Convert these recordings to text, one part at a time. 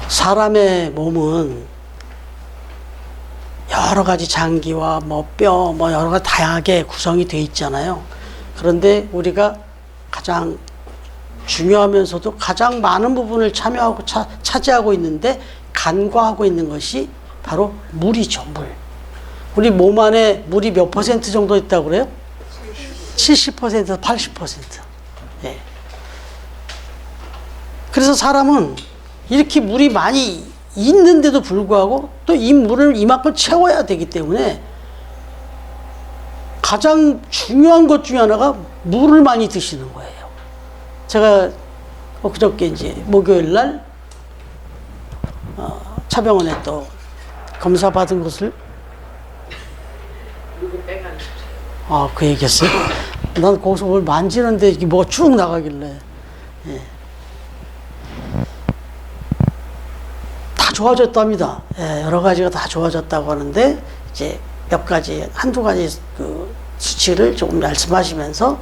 사람의 몸은 여러 가지 장기와 뼈, 여러 가지 다양하게 구성이 되어 있잖아요. 그런데 우리가 가장 중요하면서도 가장 많은 부분을 차지하고 있는데 간과하고 있는 것이 바로 물이죠, 물. 우리 몸 안에 물이 몇 퍼센트 정도 있다고 그래요? 70%에서 80%. 예. 그래서 사람은 이렇게 물이 많이 있는데도 불구하고 또 이 물을 이만큼 채워야 되기 때문에 가장 중요한 것 중에 하나가 물을 많이 드시는 거예요. 제가 그저께 이제 목요일 날 차병원에 또 검사 받은 것을 그 얘기했어요. 난 거기서 뭘 만지는데 이게 뭐가 쭉 나가길래 예. 다 좋아졌답니다. 예, 여러 가지가 다 좋아졌다고 하는데 이제 몇 가지 한두 가지 그 수치를 조금 말씀하시면서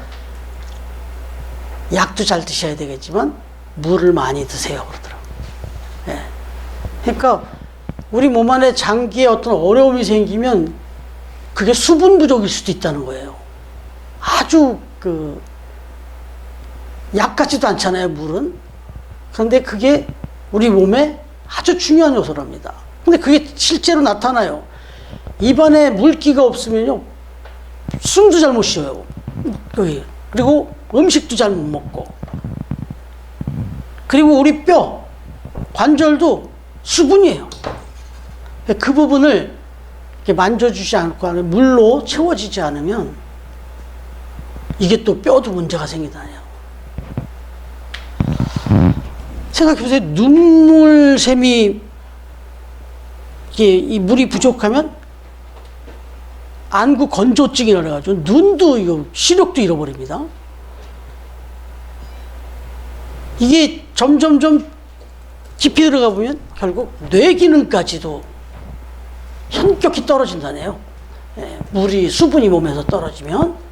약도 잘 드셔야 되겠지만 물을 많이 드세요 그러더라고요. 예. 그러니까 우리 몸 안에 장기에 어떤 어려움이 생기면 그게 수분 부족일 수도 있다는 거예요. 아주 약 같지도 않잖아요, 물은. 그런데 그게 우리 몸에 아주 중요한 요소랍니다. 근데 그게 실제로 나타나요. 입안에 물기가 없으면요, 숨도 잘 못 쉬어요. 그리고 음식도 잘 못 먹고. 그리고 우리 뼈, 관절도 수분이에요. 그 부분을 이렇게 만져주지 않고 물로 채워지지 않으면 이게 또 뼈도 문제가 생기잖아요. 생각해보세요. 눈물샘이 이 물이 부족하면 안구 건조증이라 그래가지고 눈도 시력도 잃어버립니다. 이게 점점점 깊이 들어가 보면 결국 뇌 기능까지도 현격히 떨어진다네요. 물이 수분이 몸에서 떨어지면.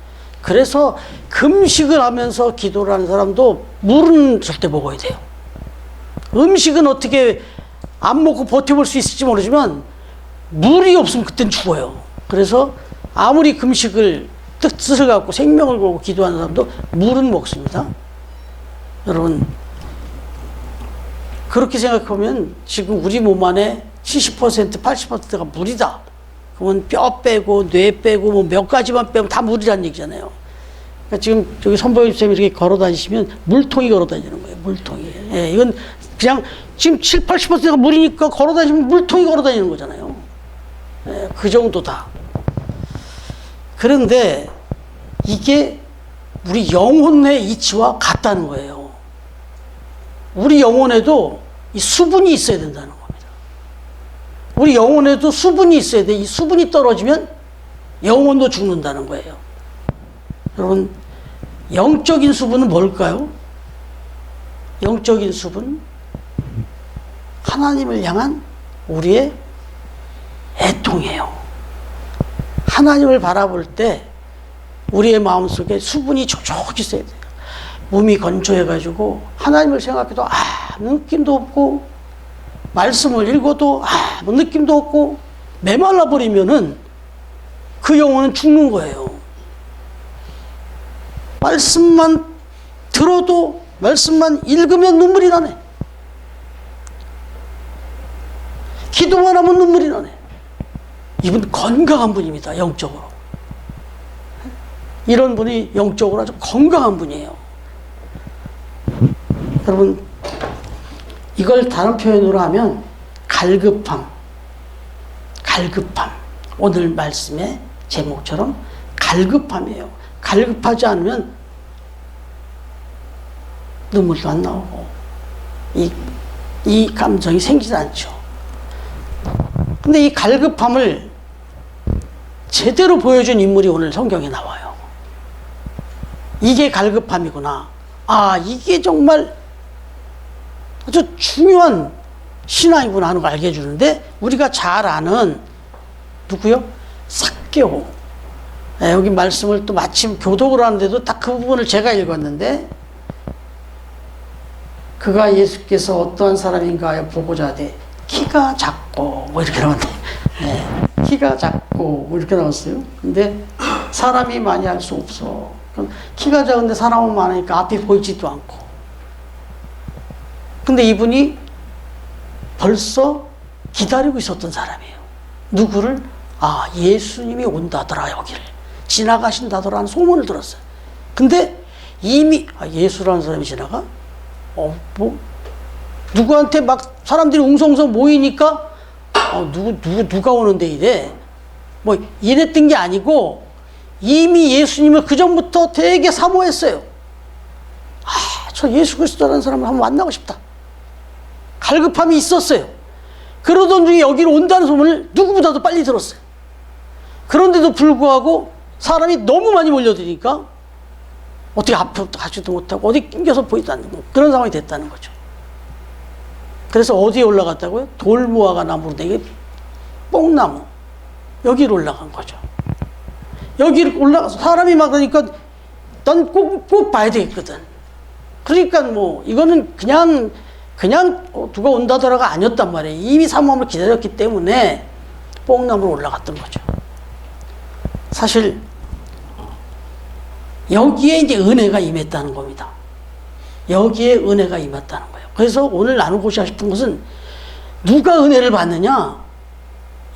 그래서 금식을 하면서 기도를 하는 사람도 물은 절대 먹어야 돼요. 음식은 어떻게 안 먹고 버텨볼 수 있을지 모르지만 물이 없으면 그땐 죽어요. 그래서 아무리 금식을 뜻을 갖고 생명을 걸고 기도하는 사람도 물은 먹습니다. 여러분, 그렇게 생각하면 지금 우리 몸 안에 70%, 80%가 물이다. 그러면 뼈 빼고 뇌 빼고 뭐 몇 가지만 빼면 다 물이라는 얘기잖아요. 그러니까 지금 저기 선보임 쌤이 이렇게 걸어 다니시면 물통이 걸어 다니는 거예요. 물통이. 예, 이건 그냥 지금 7, 80%가 물이니까 걸어 다니시면 물통이 걸어 다니는 거잖아요. 예, 그 정도다. 그런데 이게 우리 영혼의 이치와 같다는 거예요. 우리 영혼에도 이 수분이 있어야 된다는 겁니다. 우리 영혼에도 수분이 있어야 돼. 이 수분이 떨어지면 영혼도 죽는다는 거예요. 여러분, 영적인 수분은 뭘까요? 영적인 수분, 하나님을 향한 우리의 애통이에요. 하나님을 바라볼 때 우리의 마음속에 수분이 촉촉히 있어야 돼요. 몸이 건조해가지고 하나님을 생각해도 아무 느낌도 없고, 말씀을 읽어도 아무 느낌도 없고, 메말라 버리면은 그 영혼은 죽는 거예요. 말씀만 들어도, 말씀만 읽으면 눈물이 나네. 기도만 하면 눈물이 나네. 이분 건강한 분입니다, 영적으로. 이런 분이 영적으로 아주 건강한 분이에요. 여러분, 이걸 다른 표현으로 하면 갈급함. 오늘 말씀의 제목처럼 갈급함이에요. 갈급하지 않으면 눈물도 안 나오고 이 감정이 생기지 않죠. 근데 이 갈급함을 제대로 보여준 인물이 오늘 성경에 나와요. 이게 갈급함이구나. 이게 정말 아주 중요한 신앙이구나 하는 걸 알게 해주는데, 우리가 잘 아는 누구요? 삭개오. 여기 말씀을 또 마침 교독을 하는데도 딱 그 부분을 제가 읽었는데, 그가 예수께서 어떠한 사람인가 하여 보고자 하되 키가 작고 뭐 이렇게 나왔네. 네. 키가 작고 뭐 이렇게 나왔어요. 근데 사람이 많이 할 수 없어. 키가 작은데 사람은 많으니까 앞이 보이지도 않고. 근데 이분이 벌써 기다리고 있었던 사람이에요. 누구를? 아, 예수님이 온다더라, 여기를. 지나가신다더라는 소문을 들었어요. 근데 이미, 아, 예수라는 사람이 지나가? 뭐, 누구한테 막 사람들이 웅성웅성 모이니까, 누가 오는데 이래? 뭐, 이랬던 게 아니고, 이미 예수님을 그전부터 되게 사모했어요. 아, 저 예수 그리스도라는 사람을 한번 만나고 싶다. 갈급함이 있었어요. 그러던 중에 여기로 온다는 소문을 누구보다도 빨리 들었어요. 그런데도 불구하고 사람이 너무 많이 몰려드니까 어떻게 앞으로 가지도 못하고 어디 낑겨서 보이도 않는 그런 상황이 됐다는 거죠. 그래서 어디에 올라갔다고요? 돌무화과 나무로 된 게 뽕나무. 여기로 올라간 거죠. 여기를 올라가서 사람이 많으니까 난 꼭 봐야 되겠거든. 그러니까 뭐 이거는 그냥 누가 온다더라가 아니었단 말이에요. 이미 사모함을 기다렸기 때문에 뽕나무로 올라갔던 거죠. 사실 여기에 이제 은혜가 임했다는 겁니다. 여기에 은혜가 임했다는 거예요. 그래서 오늘 나누고자 싶은 것은 누가 은혜를 받느냐?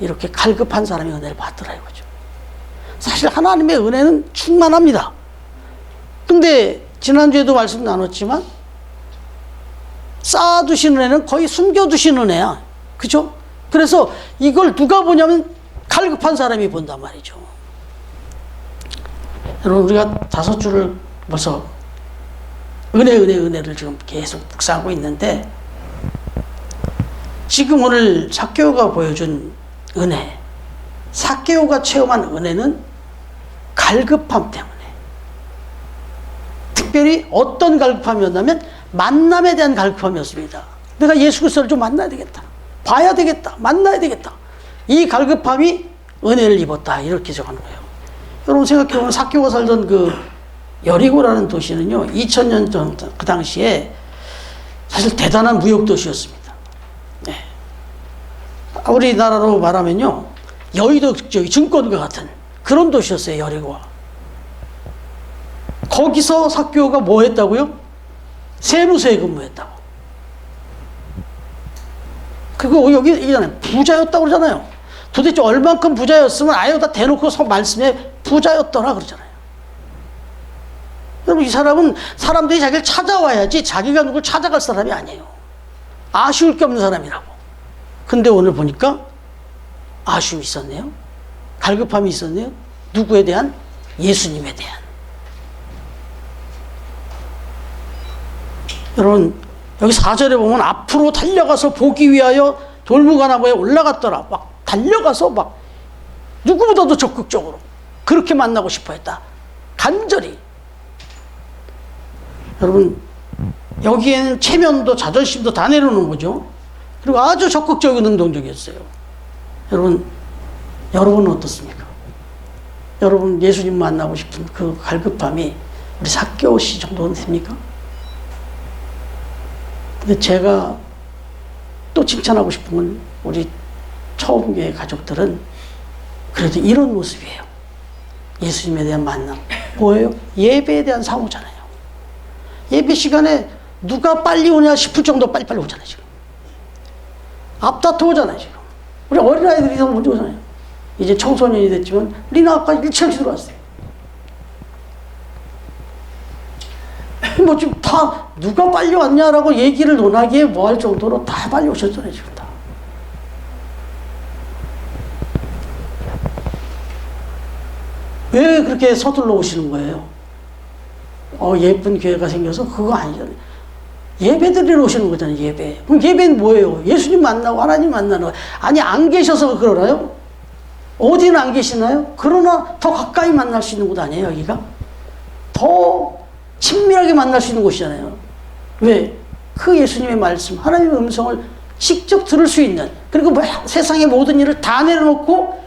이렇게 갈급한 사람이 은혜를 받더라 이거죠. 사실 하나님의 은혜는 충만합니다. 근데 지난주에도 말씀 나눴지만 쌓아두신 은혜는 거의 숨겨두신 은혜야. 그죠? 그래서 이걸 누가 보냐면 갈급한 사람이 본단 말이죠. 여러분, 우리가 5주를 벌써 은혜를 지금 계속 묵상하고 있는데, 지금 오늘 삭개오가 보여준 은혜, 삭개오가 체험한 은혜는 갈급함 때문에, 특별히 어떤 갈급함이었냐면 만남에 대한 갈급함이었습니다. 내가 예수 그리스도를 좀 만나야 되겠다, 봐야 되겠다, 만나야 되겠다. 이 갈급함이 은혜를 입었다, 이렇게 적하는 거예요. 여러분 생각해보면 삭개오가 살던 그 여리고라는 도시는요, 2000년 전 그 당시에 사실 대단한 무역 도시였습니다. 네. 우리나라로 말하면요, 여의도 증권과 같은 그런 도시였어요, 여리고가. 거기서 삭개오가 뭐 했다고요? 세무서에 근무했다고. 그리고 여기 얘기잖아요, 부자였다고 그러잖아요. 도대체 얼만큼 부자였으면 아예 다 대놓고 말씀에 부자였더라 그러잖아요. 여러분, 이 사람은 사람들이 자기를 찾아와야지 자기가 누굴 찾아갈 사람이 아니에요. 아쉬울 게 없는 사람이라고. 근데 오늘 보니까 아쉬움이 있었네요. 갈급함이 있었네요. 누구에 대한? 예수님에 대한. 여러분, 여기 4절에 보면 앞으로 달려가서 보기 위하여 돌무화과나무에 올라갔더라. 막 달려가서 막 누구보다도 적극적으로 그렇게 만나고 싶어 했다. 간절히. 여러분, 여기에는 체면도 자존심도 다 내려놓은 거죠. 그리고 아주 적극적인 능동적이었어요. 여러분은 어떻습니까? 여러분 예수님 만나고 싶은 그 갈급함이 우리 삭개오 씨 정도는 됩니까? 근데 제가 또 칭찬하고 싶은 건 우리 처음교회 가족들은 그래도 이런 모습이에요. 예수님에 대한 만남. 뭐예요? 예배에 대한 사모잖아요. 예배 시간에 누가 빨리 오냐 싶을 정도 빨리빨리 오잖아요, 지금. 앞다퉈 오잖아요, 지금. 우리 어린아이들이 더 먼저 오잖아요. 이제 청소년이 됐지만, 리나 아까 일체없이 들어왔어요. 뭐 지금 다 누가 빨리 왔냐라고 얘기를 논하기에 뭐 할 정도로 다 빨리 오셨잖아요, 지금 다. 왜 그렇게 서둘러 오시는 거예요? 예쁜 교회가 생겨서 그거 아니잖아요. 예배 드리러 오시는 거잖아요, 예배. 그럼 예배는 뭐예요? 예수님 만나고 하나님 만나는 거예요. 아니, 안 계셔서 그러나요? 어디는 안 계시나요? 그러나 더 가까이 만날 수 있는 곳 아니에요, 여기가? 더 친밀하게 만날 수 있는 곳이잖아요. 왜? 그 예수님의 말씀, 하나님의 음성을 직접 들을 수 있는, 그리고 세상의 모든 일을 다 내려놓고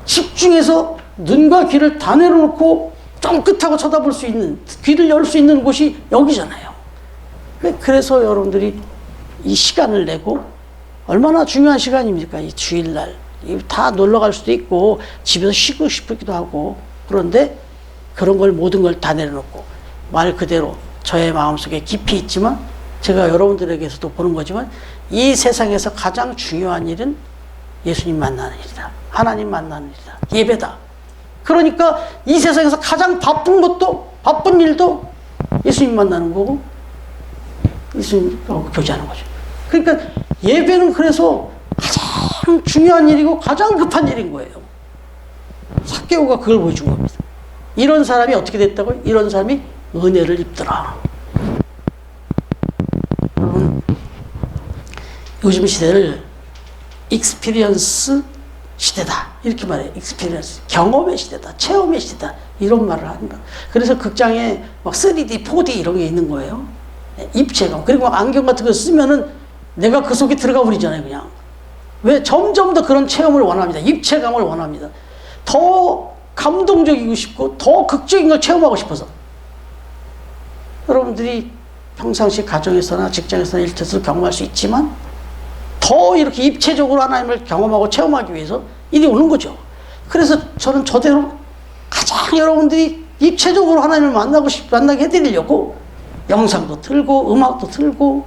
집중해서 눈과 귀를 다 내려놓고 쫑긋하고 쳐다볼 수 있는, 귀를 열 수 있는 곳이 여기잖아요. 그래서 여러분들이 이 시간을 내고 얼마나 중요한 시간입니까? 이 주일날. 다 놀러 갈 수도 있고 집에서 쉬고 싶기도 하고 그런데 그런 걸 모든 걸 다 내려놓고 말 그대로 저의 마음속에 깊이 있지만 제가 여러분들에게서도 보는 거지만 이 세상에서 가장 중요한 일은 예수님 만나는 일이다. 하나님 만나는 일이다. 예배다. 그러니까 이 세상에서 가장 바쁜 것도 바쁜 일도 예수님 만나는 거고 예수님하고 교제하는 거죠. 그러니까 예배는 그래서 가장 중요한 일이고 가장 급한 일인 거예요. 삭개오가 그걸 보여준 겁니다. 이런 사람이 어떻게 됐다고요? 이런 사람이 은혜를 입더라. 여러분, 요즘 시대를 익스피리언스 시대다 이렇게 말해요. 익스피리언스, 경험의 시대다, 체험의 시대다 이런 말을 합니다. 그래서 극장에 막 3D, 4D 이런 게 있는 거예요. 입체감. 그리고 안경 같은 거 쓰면은 내가 그 속에 들어가 버리잖아요, 그냥. 왜? 점점 더 그런 체험을 원합니다. 입체감을 원합니다. 더 감동적이고 싶고 더 극적인 걸 체험하고 싶어서. 여러분들이 평상시 가정에서나 직장에서나 일터에서 경험할 수 있지만 더 이렇게 입체적으로 하나님을 경험하고 체험하기 위해서 일이 오는 거죠. 그래서 저는 저대로 가장 여러분들이 입체적으로 하나님을 만나게 해드리려고 영상도 틀고 음악도 틀고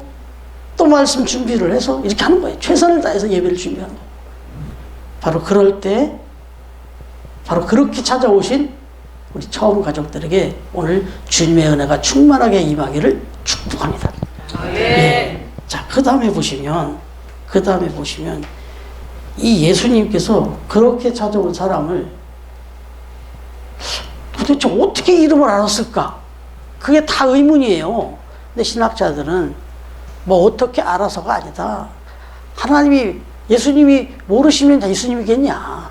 또 말씀 준비를 해서 이렇게 하는 거예요. 최선을 다해서 예배를 준비하는 거예요. 바로 그럴 때 바로 그렇게 찾아오신 우리 처음 가족들에게 오늘 주님의 은혜가 충만하게 임하기를 축복합니다. 예. 자, 그 다음에 보시면 이 예수님께서 그렇게 찾아온 사람을 도대체 어떻게 이름을 알았을까? 그게 다 의문이에요. 근데 신학자들은 뭐 어떻게 알아서가 아니다. 하나님이, 예수님이 모르시면 예수님이겠냐.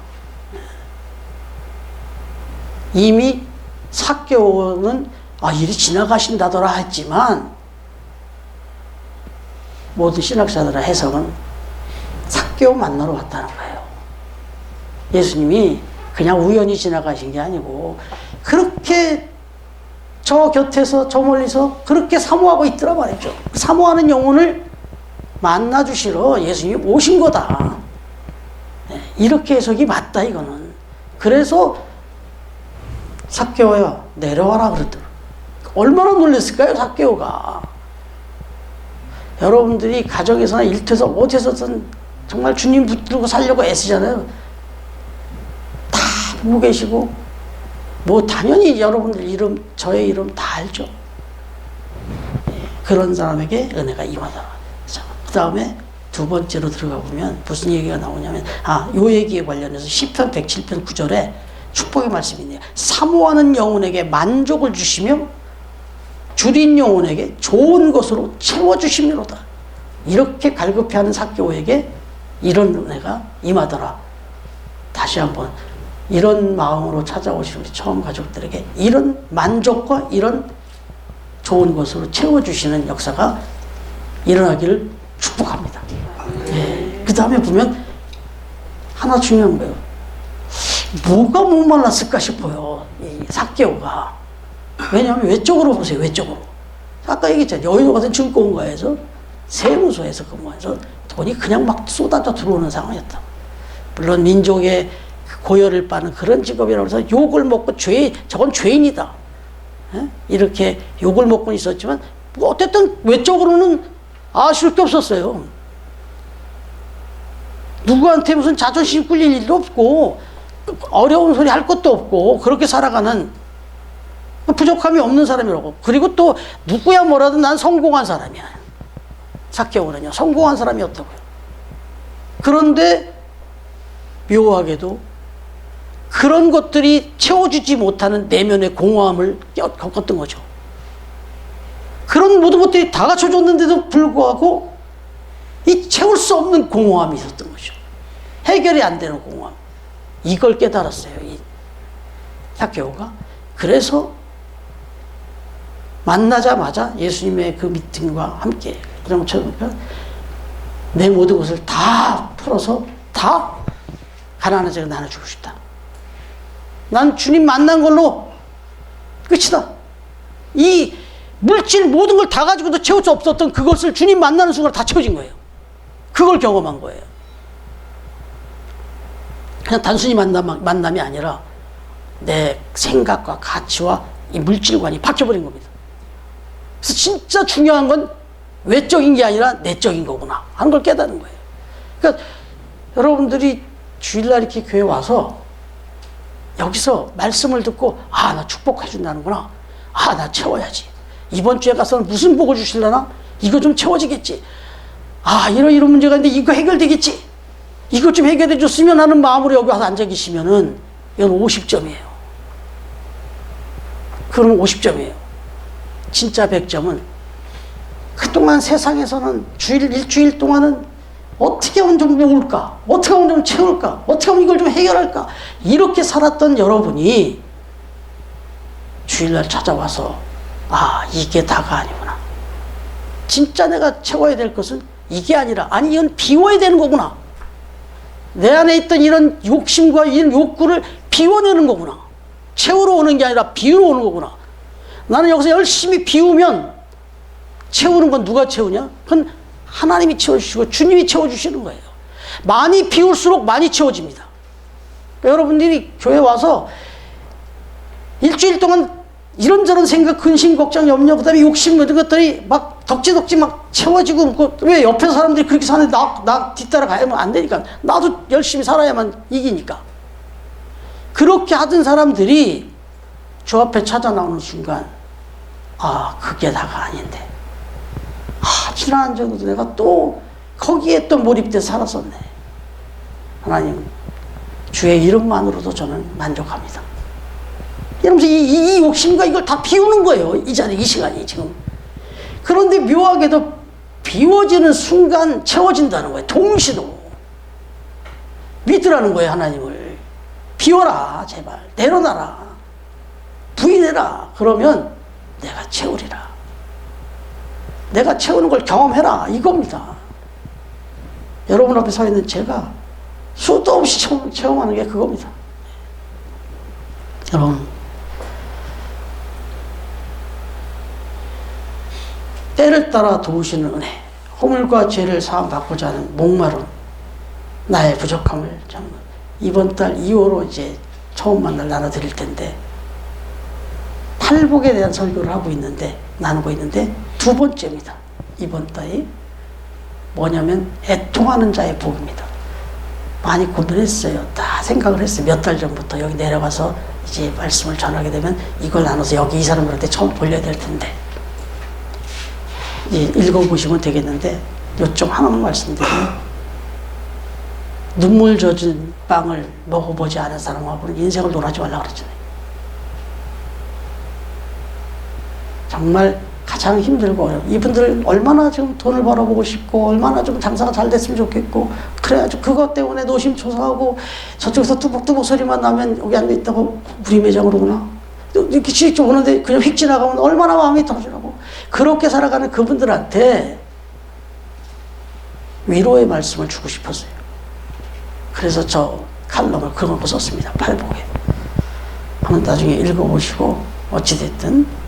이미 삭개오는 이리 지나가신다더라 했지만 모든 신학자들의 해석은 삭개오 만나러 왔다는 거예요. 예수님이 그냥 우연히 지나가신 게 아니고 그렇게 저 곁에서 저 멀리서 그렇게 사모하고 있더라 말이죠. 사모하는 영혼을 만나주시러 예수님이 오신 거다. 이렇게 해석이 맞다 이거는. 그래서 삭개오야 내려와라 그러더라. 얼마나 놀랐을까요 삭개오가. 여러분들이 가정에서나 일터에서 어디서든 정말 주님 붙들고 살려고 애쓰잖아요. 다 보고 계시고 뭐 당연히 여러분들 이름, 저의 이름 다 알죠. 그런 사람에게 은혜가 임하다. 자, 그 다음에 두 번째로 들어가 보면 무슨 얘기가 나오냐면 요 얘기에 관련해서 시편 107편 9절에 축복의 말씀이 있네요. 사모하는 영혼에게 만족을 주시며 줄인 영혼에게 좋은 것으로 채워주시미로다. 이렇게 갈급해하는 삭개오에게 이런 은혜가 임하더라. 다시 한번 이런 마음으로 찾아오신 우리 처음 가족들에게 이런 만족과 이런 좋은 것으로 채워주시는 역사가 일어나기를 축복합니다. 예. 그 다음에 보면 하나 중요한 거예요. 뭐가 목말랐을까 싶어요. 이 삭개오가. 왜냐하면 외적으로 보세요. 외적으로. 아까 얘기했잖아요. 여의도 같은 증권가에서 세무소에서 근무해서 돈이 그냥 막 쏟아져 들어오는 상황이었다. 물론 민족의 고열을 빠는 그런 직업이라고 해서 욕을 먹고 저건 죄인이다. 이렇게 욕을 먹고 있었지만 어쨌든 외적으로는 아쉬울 게 없었어요. 누구한테 무슨 자존심 꿀릴 일도 없고 어려운 소리 할 것도 없고 그렇게 살아가는 부족함이 없는 사람이라고. 그리고 또 누구야 뭐라든 난 성공한 사람이야. 삭개오는요 성공한 사람이었다고요. 그런데 묘하게도 그런 것들이 채워주지 못하는 내면의 공허함을 겪었던 거죠. 그런 모든 것들이 다 갖춰줬는데도 불구하고 이 채울 수 없는 공허함이 있었던 거죠. 해결이 안 되는 공허함. 이걸 깨달았어요. 이 삭개오가. 그래서 만나자마자 예수님의 그 미팅과 함께 내 모든 것을 다 풀어서 다 가난한 자에게 나눠주고 싶다. 난 주님 만난 걸로 끝이다. 이 물질 모든 걸 다 가지고도 채울 수 없었던 그것을 주님 만나는 순간 다 채워진 거예요. 그걸 경험한 거예요. 그냥 단순히 만남이 아니라 내 생각과 가치와 이 물질관이 바뀌어버린 겁니다. 그래서 진짜 중요한 건 외적인 게 아니라 내적인 거구나 하는 걸 깨닫는 거예요. 그러니까 여러분들이 주일날 이렇게 교회 와서 여기서 말씀을 듣고 아, 나 축복해 준다는구나. 아, 나 채워야지. 이번 주에 가서는 무슨 복을 주실려나? 이거 좀 채워지겠지. 아, 이런 문제가 있는데 이거 해결되겠지. 이것 좀 해결해 줬으면 하는 마음으로 여기 와서 앉아 계시면은 이건 50점이에요. 그러면 50점이에요. 진짜 100점은 그동안 세상에서는 일주일 동안은 어떻게 하면 좀 모을까? 어떻게 하면 좀 채울까? 어떻게 하면 이걸 좀 해결할까? 이렇게 살았던 여러분이 주일날 찾아와서 아, 이게 다가 아니구나. 진짜 내가 채워야 될 것은 이게 아니라 아니 이건 비워야 되는 거구나. 내 안에 있던 이런 욕심과 이런 욕구를 비워내는 거구나. 채우러 오는 게 아니라 비우러 오는 거구나. 나는 여기서 열심히 비우면 채우는 건 누가 채우냐? 그건 하나님이 채워주시고 주님이 채워주시는 거예요. 많이 비울수록 많이 채워집니다. 그러니까 여러분들이 교회 와서 일주일 동안 이런저런 생각, 근심, 걱정, 염려, 그 다음에 욕심 이런 것들이 막 덕지덕지 막 채워지고 왜 옆에 사람들이 그렇게 사는데 나 뒤따라 가야만 안 되니까 나도 열심히 살아야만 이기니까. 그렇게 하던 사람들이 주 앞에 찾아 나오는 순간 아, 그게 다가 아닌데 아, 지난주에도 내가 또 거기에 또 몰입돼 살았었네. 하나님, 주의 이름만으로도 저는 만족합니다. 이러면서 이 욕심과 이걸 다 비우는 거예요. 이 자리, 이 시간이 지금. 그런데 묘하게도 비워지는 순간 채워진다는 거예요. 동시로. 믿으라는 거예요, 하나님을. 비워라, 제발. 내려놔라. 부인해라. 그러면 내가 채우리라. 내가 채우는 걸 경험해라. 이겁니다. 여러분 앞에 서 있는 제가 수도 없이 체험하는 게 그겁니다. 여러분, 때를 따라 도우시는 은혜, 허물과 죄를 사함받고자 하는 목마름, 나의 부족함을 참 이번 달 2호로 이제 처음 만날 나눠드릴 텐데, 탈복에 대한 설교를 나누고 있는데 두 번째입니다. 이번 달이 뭐냐면 애통하는 자의 복입니다. 많이 고민했어요. 다 생각을 했어요. 몇 달 전부터 여기 내려가서 이제 말씀을 전하게 되면 이걸 나눠서 여기 이 사람들한테 처음 돌려야 될 텐데 이제 읽어보시면 되겠는데 요점 하나만 말씀드리면 눈물 젖은 빵을 먹어보지 않은 사람하고는 인생을 놀아지 말라 그랬잖아요. 정말 가장 힘들고 어려워. 이분들 얼마나 지금 돈을 벌어보고 싶고 얼마나 좀 장사가 잘 됐으면 좋겠고 그래가지고 그것 때문에 노심초사하고 저쪽에서 뚜벅뚜벅 소리만 나면 여기 앉아있다고 우리 매장으로 오나? 이렇게 직접 오는데 그냥 휙 지나가면 얼마나 마음이 터지라고. 그렇게 살아가는 그분들한테 위로의 말씀을 주고 싶었어요. 그래서 저 칼럼을 그런 거 썼습니다. 팔복에. 한번 나중에 읽어보시고 어찌됐든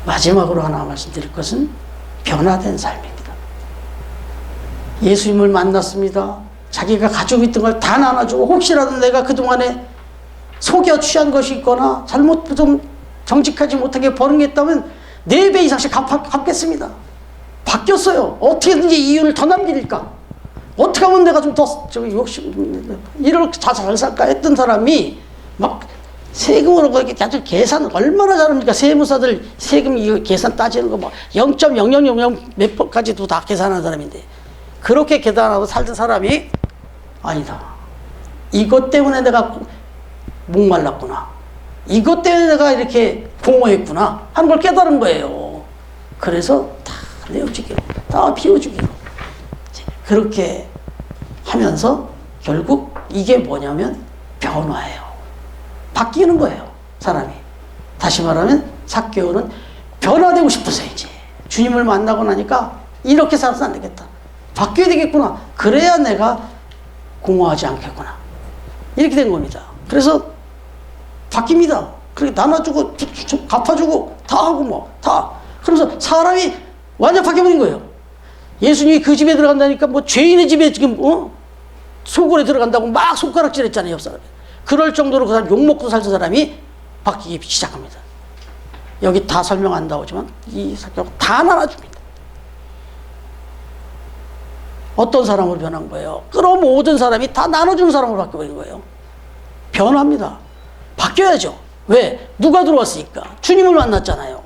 마지막으로 하나 말씀드릴 것은 변화된 삶입니다. 예수님을 만났습니다. 자기가 가지고 있던 걸 다 나눠주고 혹시라도 내가 그동안에 속여 취한 것이 있거나 잘못 좀 정직하지 못하게 버는 게 있다면 4배 이상씩 갚겠습니다. 바뀌었어요. 어떻게든지 이윤을 더 남길까? 어떻게 하면 내가 좀 더 이렇게 잘 살까 했던 사람이 막 세금으로 그렇게 아주 계산 얼마나 잘합니까? 세무사들 세금 이거 계산 따지는 거 뭐 0.0000 몇 번까지도 다 계산하는 사람인데 그렇게 계산하고 살던 사람이 아니다. 이것 때문에 내가 목말랐구나. 이것 때문에 내가 이렇게 공허했구나 하는 걸 깨달은 거예요. 그래서 다 내어주기로, 다 비워주기로 그렇게 하면서 결국 이게 뭐냐면 변화예요. 바뀌는 거예요, 사람이. 다시 말하면 삭개오는 변화되고 싶어서 이제 주님을 만나고 나니까 이렇게 살아서 안 되겠다. 바뀌어야 되겠구나. 그래야 내가 공허하지 않겠구나. 이렇게 된 겁니다. 그래서 바뀝니다. 그렇게 나눠주고 갚아주고 다 하고 뭐 다. 그러면서 사람이 완전 바뀌어버린 거예요. 예수님이 그 집에 들어간다니까 뭐 죄인의 집에 지금 소굴에 들어간다고 막 손가락질했잖아요. 옆 사람이. 그럴 정도로 그 사람 욕먹고 살던 사람이 바뀌기 시작합니다. 여기 다 설명 안 나오지만 이 사교가 다 나눠줍니다. 어떤 사람으로 변한 거예요? 끌어모든 사람이 다 나눠주는 사람으로 바뀌어버린 거예요. 변합니다. 바뀌어야죠. 왜? 누가 들어왔으니까. 주님을 만났잖아요.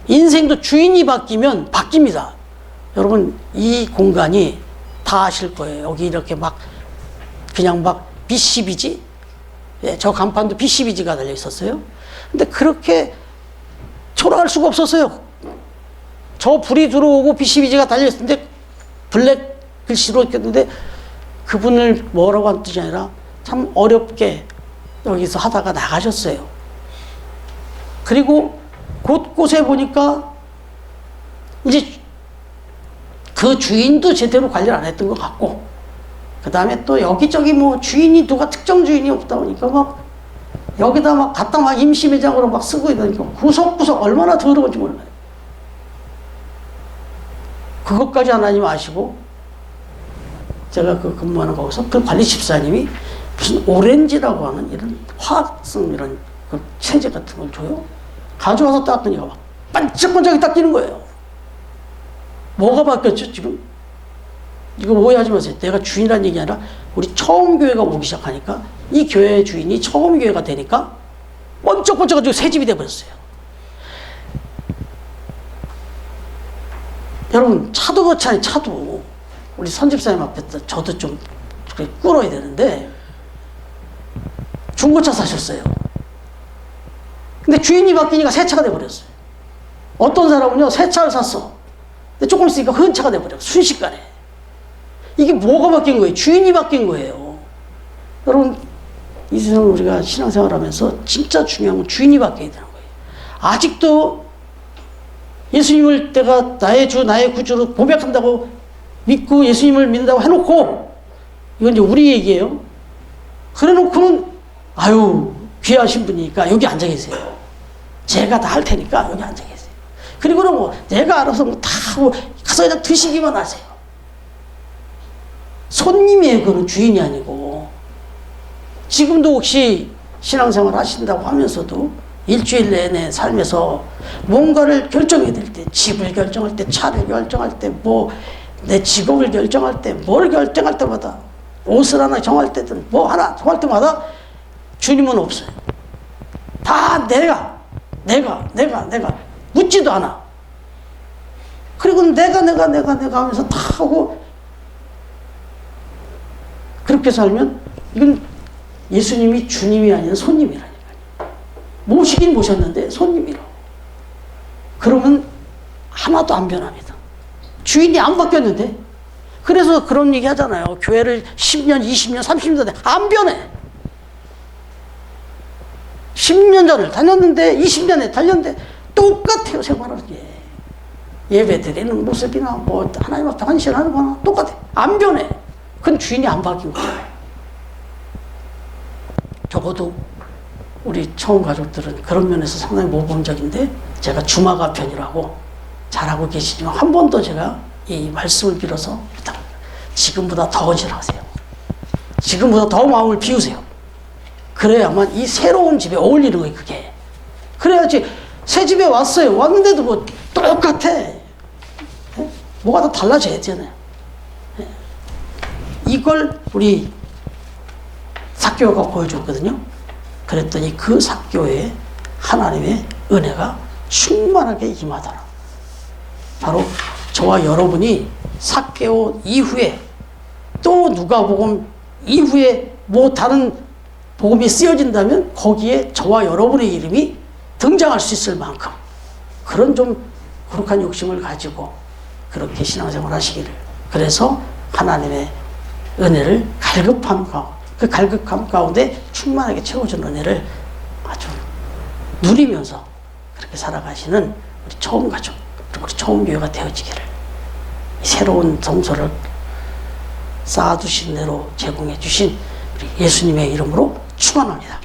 인생도 주인이 바뀌면 바뀝니다. 여러분, 이 공간이 다 아실 거예요. 여기 이렇게 막 그냥 막 BCBG? 예, 저 간판도 BCBG가 달려 있었어요. 근데 그렇게 초라할 수가 없었어요. 저 불이 들어오고 BCBG가 달려 있었는데 블랙 글씨로 했는데 그분을 뭐라고 한 뜻이 아니라 참 어렵게 여기서 하다가 나가셨어요. 그리고 곳곳에 보니까 이제 그 주인도 제대로 관리를 안 했던 것 같고, 그 다음에 또 여기저기 뭐 주인이 누가 특정 주인이 없다 보니까 막 여기다 막 갖다 막 임시매장으로 막 쓰고 이러니까 구석구석 얼마나 더러운지 몰라요. 그것까지 하나님 아시고, 제가 그 근무하는 거기서 그 관리 집사님이 무슨 오렌지라고 하는 이런 화학성 이런 그 세제 같은 걸 줘요. 가져와서 닦으니까 막 반짝반짝이 닦이는 거예요. 뭐가 바뀌었죠, 지금? 이거 오해하지 마세요. 내가 주인이라는 얘기 아니라 우리 처음 교회가 오기 시작하니까 이 교회의 주인이 처음 교회가 되니까 번쩍번쩍해지고 새 집이 돼버렸어요. 여러분, 차도 그렇잖아요, 차도. 우리 선집사님 앞에서 저도 좀 꿇어야 되는데, 중고차 사셨어요. 근데 주인이 바뀌니까 새 차가 돼버렸어요. 어떤 사람은요, 새 차를 샀어. 근데 조금 있으니까 흔 차가 돼버려요. 순식간에. 이게 뭐가 바뀐 거예요? 주인이 바뀐 거예요. 여러분, 이 세상을 우리가 신앙생활 하면서 진짜 중요한 건 주인이 바뀌어야 되는 거예요. 아직도 예수님을 내가 나의 주, 나의 구주로 고백한다고 믿고 예수님을 믿는다고 해놓고, 이건 이제 우리 얘기예요. 그래 놓고는, 아유, 귀하신 분이니까 여기 앉아 계세요. 제가 다 할 테니까 여기 앉아 계세요. 그리고는 뭐, 내가 알아서 뭐 다 하고, 가서 그냥 드시기만 하세요. 손님이에요. 그건 주인이 아니고. 지금도 혹시 신앙생활 하신다고 하면서도 일주일 내내 삶에서 뭔가를 결정해야 될 때, 집을 결정할 때, 차를 결정할 때, 뭐, 내 직업을 결정할 때, 뭘 결정할 때마다, 옷을 하나 정할 때든, 뭐 하나 정할 때마다 주님은 없어요. 다 내가 묻지도 않아. 그리고 내가 하면서 다 하고, 그렇게 살면 이건 예수님이 주님이 아니라 손님이라니까요. 모시긴 모셨는데 손님이라고. 그러면 하나도 안 변합니다. 주인이 안 바뀌었는데. 그래서 그런 얘기 하잖아요. 교회를 10년, 20년, 30년 전에 안 변해. 10년 전을 다녔는데 20년에 다녔는데 똑같아요. 생활하는 게. 예배 드리는 모습이나 뭐 하나님 앞에 헌신하는 거나 똑같아. 안 변해. 그건 주인이 안 바뀐 거예요. 적어도 우리 처음 가족들은 그런 면에서 상당히 모범적인데, 제가 주마가 편이라고 잘하고 계시지만 한 번 더 제가 이 말씀을 빌어서 부탁합니다. 지금보다 더 헌신하세요. 지금보다 더 마음을 비우세요. 그래야만 이 새로운 집에 어울리는 거예요, 그게. 그래야지. 새 집에 왔어요. 왔는데도 뭐 똑같아. 뭐가 더 달라져야 되잖아요. 이걸 우리 삭개오가 보여줬거든요. 그랬더니 그 삭개오에 하나님의 은혜가 충만하게 임하더라. 바로 저와 여러분이 삭개오 이후에 또 누가복음 이후에 뭐 다른 복음이 쓰여진다면 거기에 저와 여러분의 이름이 등장할 수 있을 만큼 그런 좀 거룩한 욕심을 가지고 그렇게 신앙생활 하시기를. 그래서 하나님의 은혜를 그 갈급함 가운데 충만하게 채워준 은혜를 아주 누리면서 그렇게 살아가시는 우리 처음 가족, 우리 처음 교회가 되어지기를, 새로운 성소를 쌓아두신 대로 제공해 주신 우리 예수님의 이름으로 축원합니다.